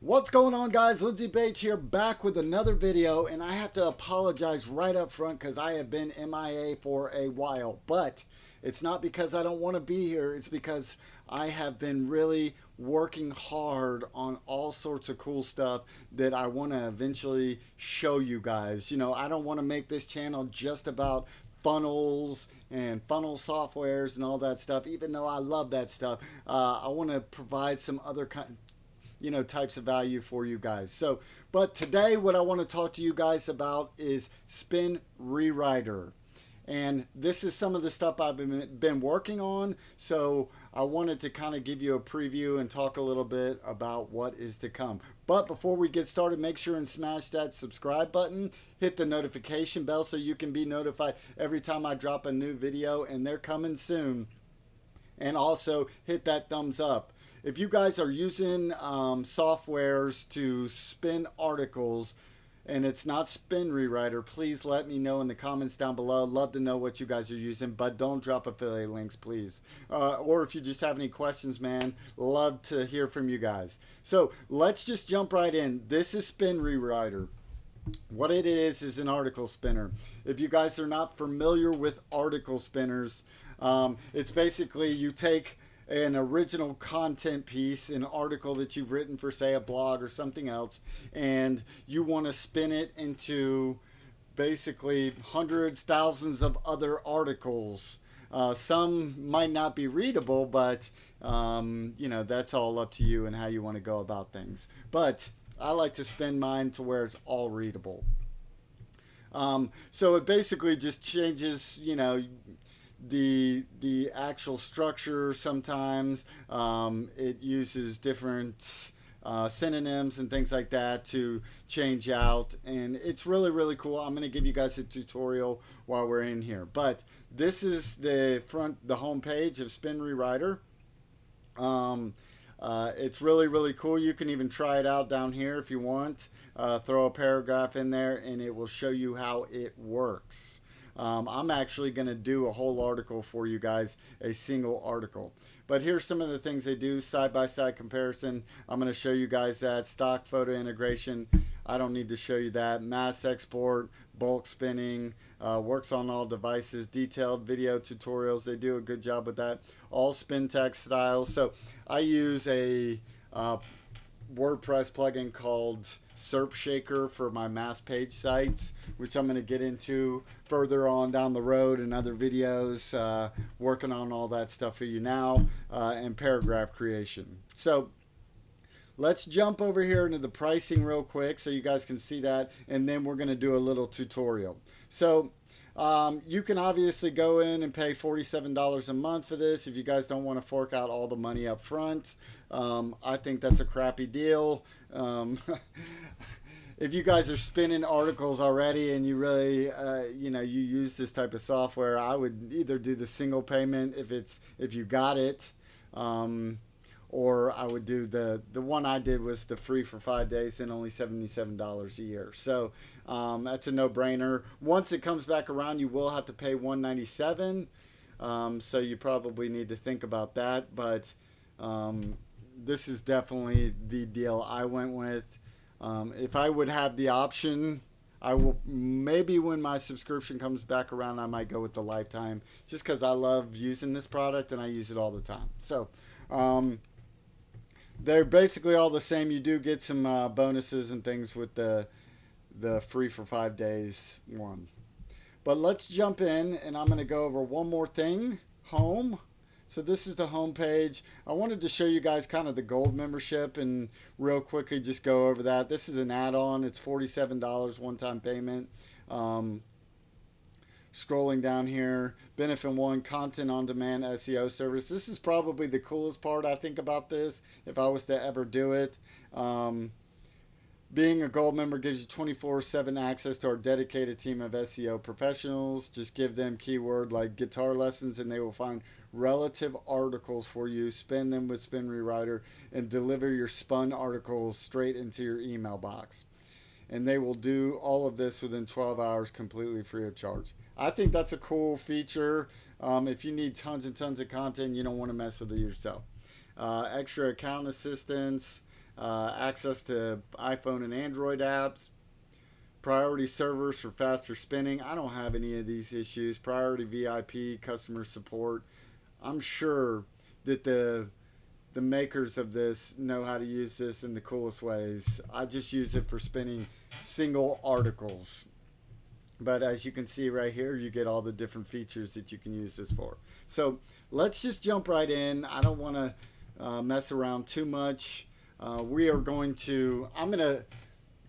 What's going on, guys? Lindsay Bates here, back with another video, and I have to apologize right up front because I have been MIA for a while, but it's not because I don't want to be here. It's because I have been really working hard on all sorts of cool stuff that I want to eventually show you guys. I don't want to make this channel just about funnels and funnel softwares and all that stuff, even though I love that stuff. I want to provide some other types of value for you guys. But today what I want to talk to you guys about is Spin Rewriter. And this is some of the stuff I've been working on. So I wanted to kind of give you a preview and talk a little bit about what is to come. But before we get started, make sure and smash that subscribe button. Hit the notification bell so you can be notified every time I drop a new video, and they're coming soon. And also hit that thumbs up. If you guys are using softwares to spin articles and it's not Spin Rewriter, please let me know in the comments down below. Love to know what you guys are using, but don't drop affiliate links, please. Or if you just have any questions, man, love to hear from you guys. So let's just jump right in. This is Spin Rewriter. What it is an article spinner. If you guys are not familiar with article spinners, it's basically you take an original content piece, an article that you've written for, say, a blog or something else, and you want to spin it into basically hundreds, thousands of other articles. Some might not be readable, but that's all up to you and how you want to go about things. But I like to spin mine to where it's all readable. So it basically just changes, the actual structure. Sometimes it uses different synonyms and things like that to change out, and it's really cool. I'm going to give you guys a tutorial while we're in here, but this is the home page of Spin Rewriter. It's really cool. You can even try it out down here if you want. Throw a paragraph in there and it will show you how it works. I'm actually going to do a whole article for you guys, a single article. But here's some of the things they do: side-by-side comparison. I'm going to show you guys that. Stock photo integration. I don't need to show you that. Mass export, bulk spinning, works on all devices. Detailed video tutorials. They do a good job with that. All spin text styles. So I use a WordPress plugin called SERP Shaker for my mass page sites, which I'm going to get into further on down the road in other videos, working on all that stuff for you now, and paragraph creation. So let's jump over here into the pricing real quick so you guys can see that, and then we're going to do a little tutorial. So you can obviously go in and pay $47 a month for this if you guys don't want to fork out all the money up front. I think that's a crappy deal. If you guys are spinning articles already and you really, you use this type of software, I would either do the single payment if you got it, or I would do the one I did was the free for 5 days and only $77 a year. So that's a no-brainer. Once it comes back around, you will have to pay $197. So you probably need to think about that. But this is definitely the deal I went with. If I would have the option, I will, maybe when my subscription comes back around, I might go with the lifetime, just because I love using this product and I use it all the time. So they're basically all the same. You do get some bonuses and things with the free for 5 days one. But let's jump in, and I'm going to go over one more thing. Home. So this is the home page. I wanted to show you guys kind of the gold membership and real quickly just go over that. This is an add-on. It's $47 one-time payment. Scrolling down here, Benefit One, content on demand SEO service. This is probably the coolest part I think about this if I was to ever do it. Being a gold member gives you 24/7 access to our dedicated team of SEO professionals. Just give them keyword like guitar lessons and they will find relative articles for you, spin them with Spin Rewriter, and deliver your spun articles straight into your email box. And they will do all of this within 12 hours completely free of charge. I think that's a cool feature. If you need tons and tons of content, you don't want to mess with it yourself. Extra account assistance. access to iPhone and Android apps, priority servers for faster spinning. I don't have any of these issues. Priority VIP customer support. I'm sure that the makers of this know how to use this in the coolest ways. I just use it for spinning single articles. But as you can see right here, you get all the different features that you can use this for. So let's just jump right in. I don't want to mess around too much. We are going to, I'm going to,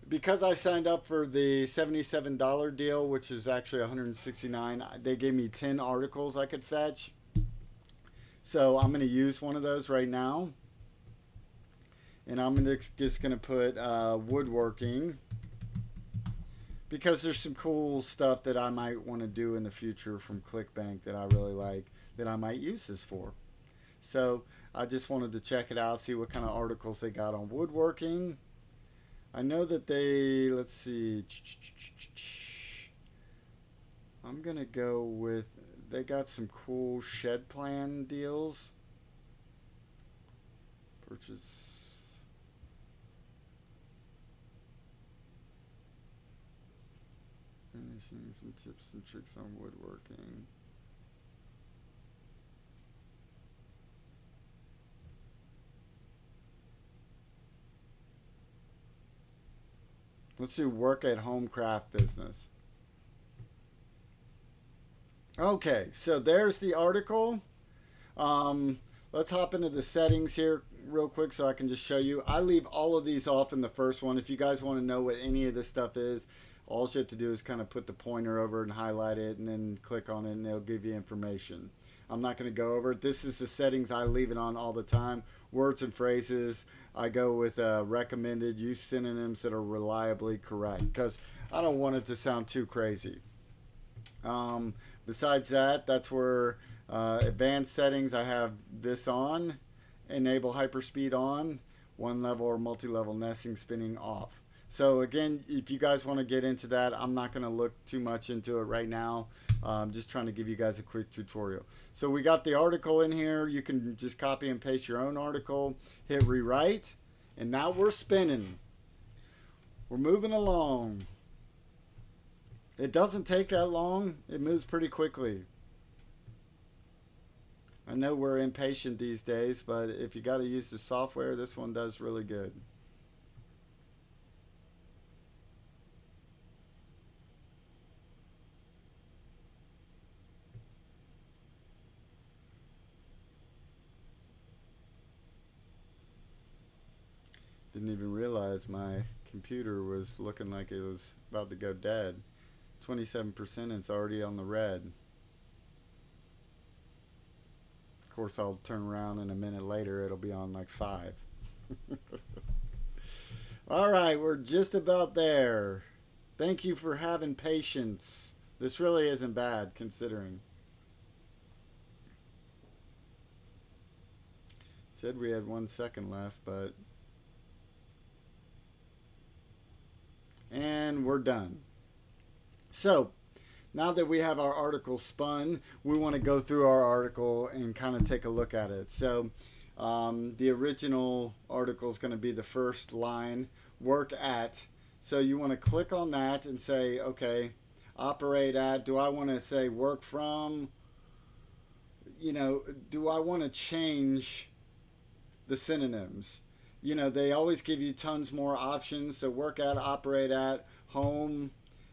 because I signed up for the $77 deal, which is actually $169, they gave me 10 articles I could fetch. So I'm going to use one of those right now. And I'm just going to put woodworking, because there's some cool stuff that I might want to do in the future from ClickBank that I really like, that I might use this for. So I just wanted to check it out, see what kind of articles they got on woodworking. I know that they, let's see, I'm going to go with, they got some cool shed plan deals. Purchase. Finishing some tips and tricks on woodworking. Let's do work at home craft business. Okay, so there's the article. Let's hop into the settings here real quick so I can just show you. I leave all of these off in the first one. If you guys want to know what any of this stuff is, all you have to do is kind of put the pointer over and highlight it and then click on it and it'll give you information. I'm not going to go over it. This is the settings I leave it on all the time. Words and phrases, I go with recommended. Use synonyms that are reliably correct because I don't want it to sound too crazy. Besides that, that's where advanced settings, I have this on. Enable hyperspeed on. One level or multi-level nesting spinning off. So again, if you guys want to get into that, I'm not going to look too much into it right now. I'm just trying to give you guys a quick tutorial. So we got the article in here. You can just copy and paste your own article, hit rewrite, and now we're spinning. We're moving along. It doesn't take that long. It moves pretty quickly. I know we're impatient these days, but if you got to use the software, this one does really good. Didn't even realize my computer was looking like it was about to go dead. 27%, it's already on the red. Of course, I'll turn around and a minute later it'll be on like 5. Alright, we're just about there. Thank you for having patience. This really isn't bad considering. Said we had 1 second left, but... And we're done. So, now that we have our article spun, we want to go through our article and kind of take a look at it. So, the original article is going to be the first line, work at. So you want to click on that and say, okay, operate at. Do I want to say work from? You know, do I want to change the synonyms? You know, they always give you tons more options. So work at, operate at, home.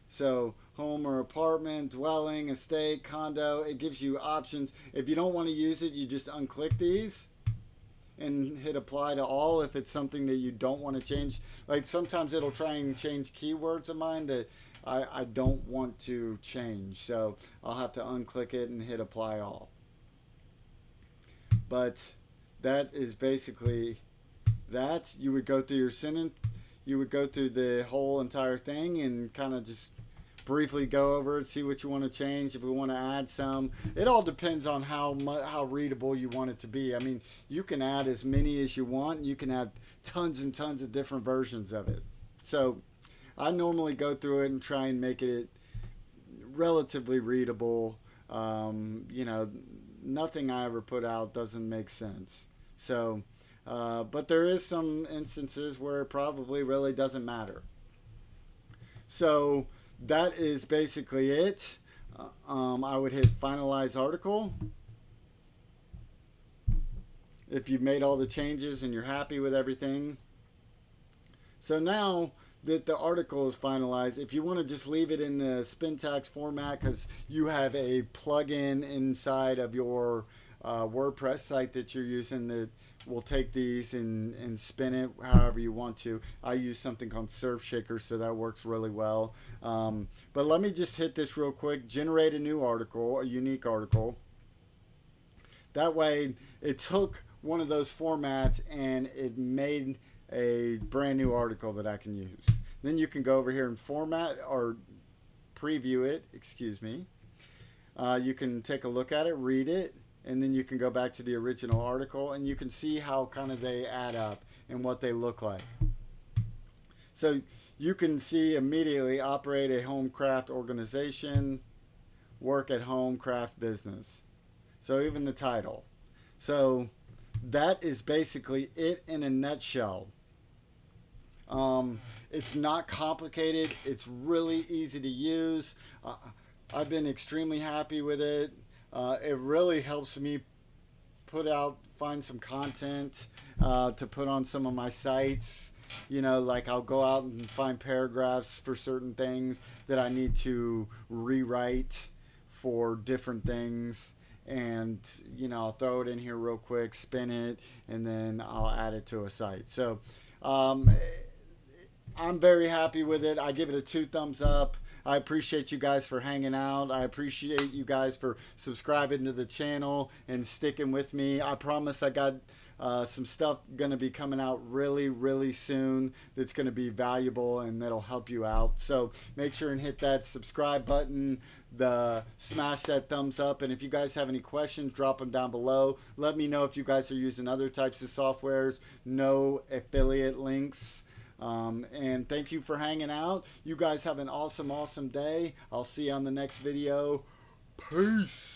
So home or apartment, dwelling, estate, condo. It gives you options. If you don't want to use it, you just unclick these and hit apply to all if it's something that you don't want to change. Like sometimes it'll try and change keywords of mine that I don't want to change. So I'll have to unclick it and hit apply all. But that is basically that. You would go through your sentence, you would go through the whole entire thing and kind of just briefly go over it, see what you want to change, if we want to add some. It all depends on how readable you want it to be. I mean, you can add as many as you want. You can add tons and tons of different versions of it. So I normally go through it and try and make it relatively readable. You know, nothing I ever put out doesn't make sense. So But there is some instances where it probably really doesn't matter. So that is basically it. I would hit finalize article. If you've made all the changes and you're happy with everything. So now that the article is finalized, if you want to just leave it in the Spintax format because you have a plugin inside of your WordPress site that you're using that will take these and spin it however you want to. I use something called Surfshaker, so that works really well. But let me just hit this real quick. Generate a new article, a unique article. That way it took one of those formats and it made a brand new article that I can use. Then you can go over here and format or preview it, excuse me. You can take a look at it, read it, and then you can go back to the original article and you can see how kind of they add up and what they look like. So you can see immediately operate a home craft organization, work at home craft business. So even the title. So that is basically it in a nutshell. It's not complicated. It's really easy to use. I've been extremely happy with it. It really helps me find some content to put on some of my sites. You know, like I'll go out and find paragraphs for certain things that I need to rewrite for different things. And, you know, I'll throw it in here real quick, spin it, and then I'll add it to a site. So I'm very happy with it. I give it a 2 thumbs up. I appreciate you guys for hanging out. I appreciate you guys for subscribing to the channel and sticking with me. I promise I got some stuff going to be coming out really, really soon that's going to be valuable and that'll help you out. So make sure and hit that subscribe button, smash that thumbs up, and if you guys have any questions, drop them down below. Let me know if you guys are using other types of softwares. No affiliate links. And thank you for hanging out. You guys have an awesome, awesome day. I'll see you on the next video. Peace.